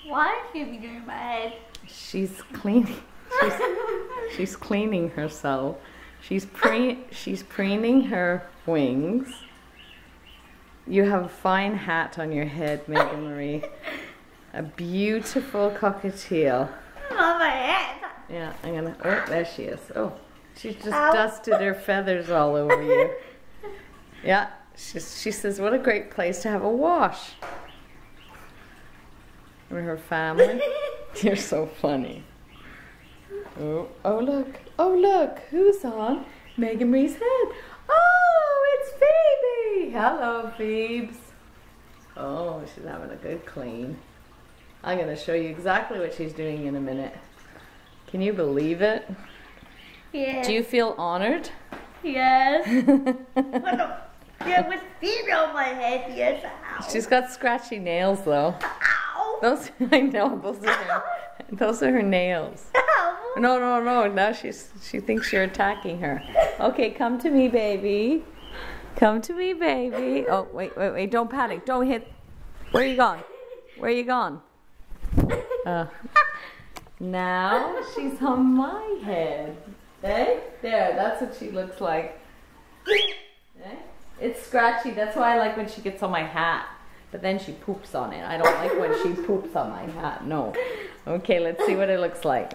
Why is Phoebe doing my head? She's cleaning. She's cleaning herself. She's preening her wings. You have a fine hat on your head, Meghan Marie. A beautiful cockatiel. On my head. Yeah, I'm gonna. Oh, there she is. Oh, she just dusted her feathers all over you. Yeah, she says, what a great place to have a wash. With her family. You're so funny. Oh look, who's on Meghan Marie's head? Oh, it's Phoebe. Hello, Phoebes. Oh, she's having a good clean. I'm gonna show you exactly what she's doing in a minute. Can you believe it? Yes. Do you feel honored? Yes. There was Phoebe on my head, yes. Ow. She's got scratchy nails though. Ow. Those, I know, those are her nails. Ow. No. Now she thinks you're attacking her. Okay, come to me, baby. Come to me, baby. Oh, wait. Don't panic. Don't hit. Where are you gone? Where are you gone? Now she's on my head. Hey, there. That's what she looks like. Eh? It's scratchy. That's why I like when she gets on my hat. But then she poops on it. I don't like when she poops on my hat. No. Okay, let's see what it looks like.